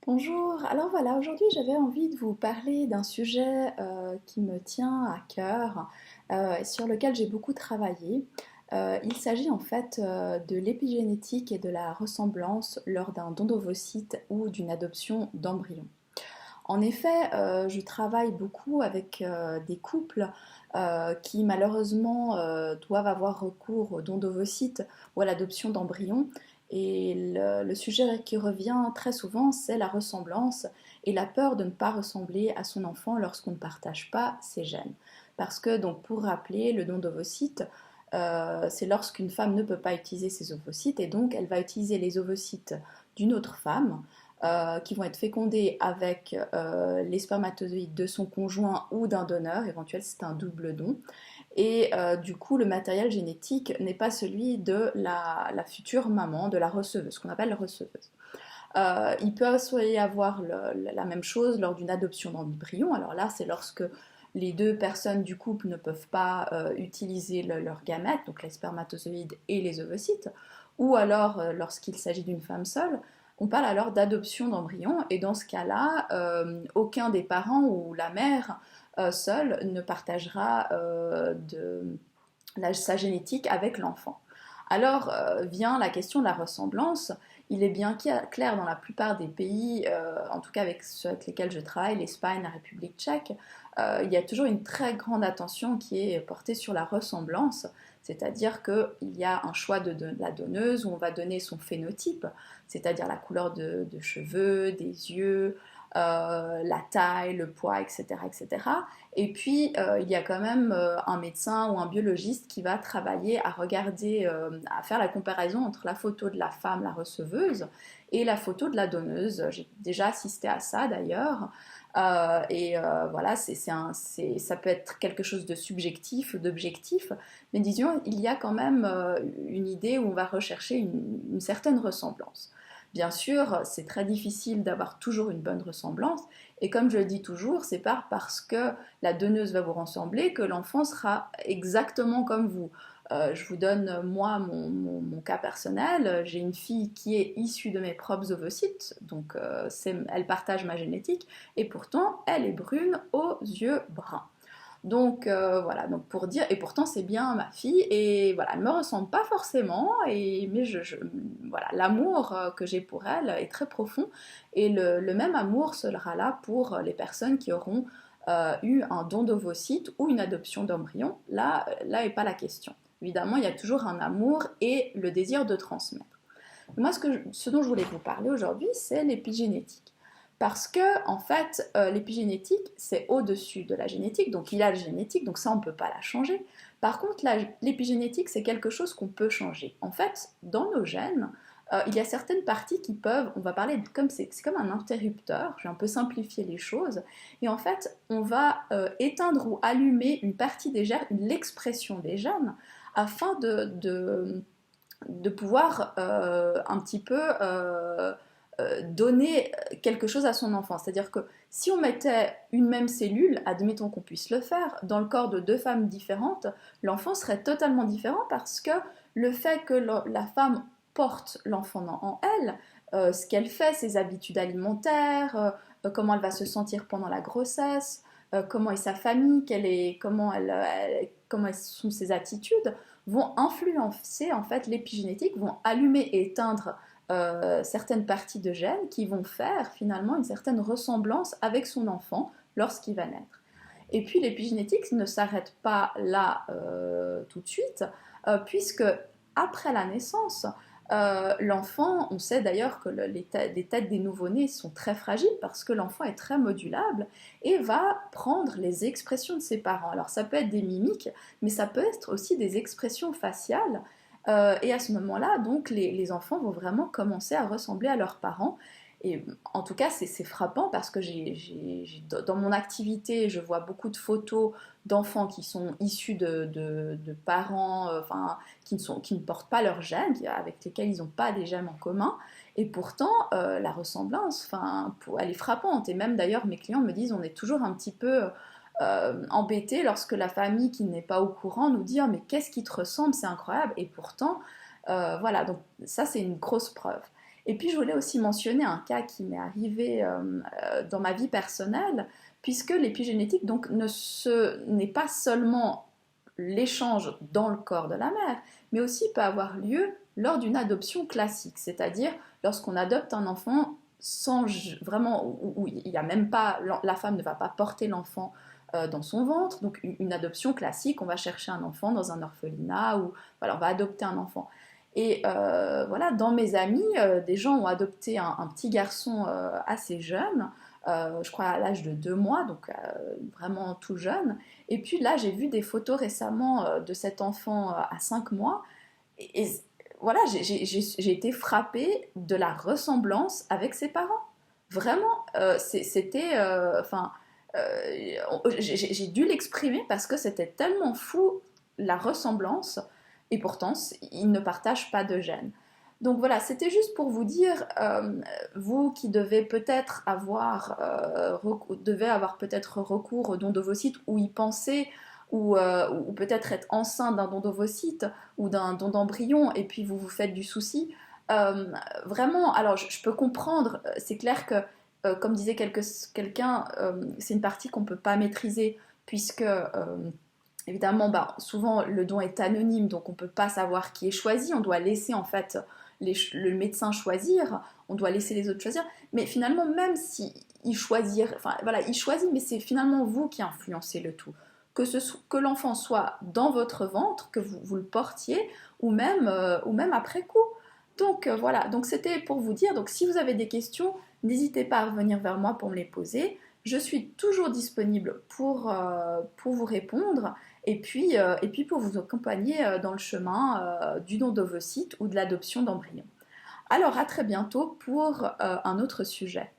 Bonjour, alors voilà, aujourd'hui j'avais envie de vous parler d'un sujet qui me tient à cœur et sur lequel j'ai beaucoup travaillé. Il s'agit en fait de l'épigénétique et de la ressemblance lors d'un don d'ovocytes ou d'une adoption d'embryons. En effet, je travaille beaucoup avec des couples qui malheureusement doivent avoir recours au don d'ovocytes ou à l'adoption d'embryons. Et le sujet qui revient très souvent, c'est la ressemblance et la peur de ne pas ressembler à son enfant lorsqu'on ne partage pas ses gènes. Parce que, donc, pour rappeler, le don d'ovocytes, c'est lorsqu'une femme ne peut pas utiliser ses ovocytes et donc elle va utiliser les ovocytes d'une autre femme qui vont être fécondés avec les spermatozoïdes de son conjoint ou d'un donneur, éventuel c'est un double don. Et du coup, le matériel génétique n'est pas celui de la future maman, de la receveuse, ce qu'on appelle la receveuse. Il peut aussi y avoir la même chose lors d'une adoption d'embryon. Alors là, c'est lorsque les deux personnes du couple ne peuvent pas utiliser leurs gamètes, donc les spermatozoïdes et les ovocytes, ou alors lorsqu'il s'agit d'une femme seule. On parle alors d'adoption d'embryon et dans ce cas-là, aucun des parents ou la mère seule ne partagera sa génétique avec l'enfant. Alors vient la question de la ressemblance. Il est bien clair dans la plupart des pays, en tout cas avec ceux avec lesquels je travaille, l'Espagne, la République tchèque, il y a toujours une très grande attention qui est portée sur la ressemblance, c'est-à-dire qu'il y a un choix de la donneuse où on va donner son phénotype, c'est-à-dire la couleur de cheveux, des yeux, la taille, le poids, etc. etc. Et puis, il y a quand même un médecin ou un biologiste qui va travailler à regarder, à faire la comparaison entre la photo de la femme, la receveuse, et la photo de la donneuse. J'ai déjà assisté à ça d'ailleurs. Voilà, ça peut être quelque chose de subjectif ou d'objectif, mais disons, il y a quand même une idée où on va rechercher une certaine ressemblance. Bien sûr, c'est très difficile d'avoir toujours une bonne ressemblance, et comme je le dis toujours, c'est pas parce que la donneuse va vous ressembler que l'enfant sera exactement comme vous. Je vous donne moi mon cas personnel. J'ai une fille qui est issue de mes propres ovocytes, donc elle partage ma génétique, et pourtant elle est brune aux yeux bruns. Donc voilà, donc pour dire, et pourtant c'est bien ma fille, et voilà, elle me ressemble pas forcément, mais voilà, l'amour que j'ai pour elle est très profond, et le même amour sera là pour les personnes qui auront eu un don d'ovocytes ou une adoption d'embryon. Là est pas la question. Évidemment, il y a toujours un amour et le désir de transmettre. Moi, ce dont je voulais vous parler aujourd'hui, c'est l'épigénétique. Parce que, en fait, l'épigénétique, c'est au-dessus de la génétique, donc il y a la génétique, donc ça, on ne peut pas la changer. Par contre, l'épigénétique, c'est quelque chose qu'on peut changer. En fait, dans nos gènes, il y a certaines parties qui peuvent, on va parler comme c'est comme un interrupteur, je vais un peu simplifier les choses, et en fait, on va éteindre ou allumer une partie des gènes, l'expression des gènes, afin de pouvoir un petit peu donner quelque chose à son enfant. C'est-à-dire que si on mettait une même cellule, admettons qu'on puisse le faire, dans le corps de deux femmes différentes, l'enfant serait totalement différent parce que le fait que la femme porte l'enfant en elle, ce qu'elle fait, ses habitudes alimentaires, comment elle va se sentir pendant la grossesse, comment est sa famille, comment sont ses attitudes, vont influencer en fait l'épigénétique, vont allumer et éteindre certaines parties de gènes qui vont faire finalement une certaine ressemblance avec son enfant lorsqu'il va naître. Et puis l'épigénétique ne s'arrête pas là tout de suite, puisque après la naissance, l'enfant, on sait d'ailleurs que les têtes des nouveau-nés sont très fragiles parce que l'enfant est très modulable et va prendre les expressions de ses parents. Alors ça peut être des mimiques, mais ça peut être aussi des expressions faciales. Et à ce moment-là, donc, les enfants vont vraiment commencer à ressembler à leurs parents. Et en tout cas, c'est frappant parce que dans mon activité, je vois beaucoup de photos d'enfants qui sont issus de parents enfin, qui ne portent pas leurs gènes, avec lesquels ils n'ont pas des gènes en commun. Et pourtant, la ressemblance, enfin, elle est frappante. Et même d'ailleurs, mes clients me disent on est toujours un petit peu embêté lorsque la famille qui n'est pas au courant nous dit oh, mais qu'est-ce qui te ressemble, c'est incroyable. Et pourtant, voilà, donc ça c'est une grosse preuve. Et puis je voulais aussi mentionner un cas qui m'est arrivé dans ma vie personnelle, puisque l'épigénétique donc n'est pas seulement l'échange dans le corps de la mère, mais aussi peut avoir lieu lors d'une adoption classique, c'est-à-dire lorsqu'on adopte un enfant sans vraiment, où il y a même pas, la femme ne va pas porter l'enfant dans son ventre, donc une adoption classique, on va chercher un enfant dans un orphelinat ou voilà, on va adopter un enfant. Et voilà, dans mes amis, des gens ont adopté un petit garçon assez jeune, je crois à l'âge de 2 mois, donc vraiment tout jeune. Et puis là, j'ai vu des photos récemment de cet enfant à 5 mois. Et voilà, j'ai été frappée de la ressemblance avec ses parents. Vraiment, c'était... Enfin, j'ai dû l'exprimer parce que c'était tellement fou la ressemblance. Et pourtant, ils ne partagent pas de gènes. Donc voilà, c'était juste pour vous dire, vous qui devez avoir peut-être recours au don d'ovocytes ou y penser, ou peut-être être enceinte d'un don d'ovocytes ou d'un don d'embryon, et puis vous vous faites du souci. Vraiment, alors je peux comprendre, c'est clair que, comme disait quelqu'un, c'est une partie qu'on ne peut pas maîtriser, puisque évidemment, bah, souvent le don est anonyme, donc on ne peut pas savoir qui est choisi, on doit laisser en fait le médecin choisir, on doit laisser les autres choisir, mais finalement même si il choisit, enfin voilà, il choisit, mais c'est finalement vous qui influencez le tout. Que l'enfant soit dans votre ventre, que vous le portiez, ou même après coup. Donc voilà, donc c'était pour vous dire, donc si vous avez des questions, n'hésitez pas à revenir vers moi pour me les poser. Je suis toujours disponible pour vous répondre et puis pour vous accompagner dans le chemin du don d'ovocytes ou de l'adoption d'embryons. Alors à très bientôt pour un autre sujet.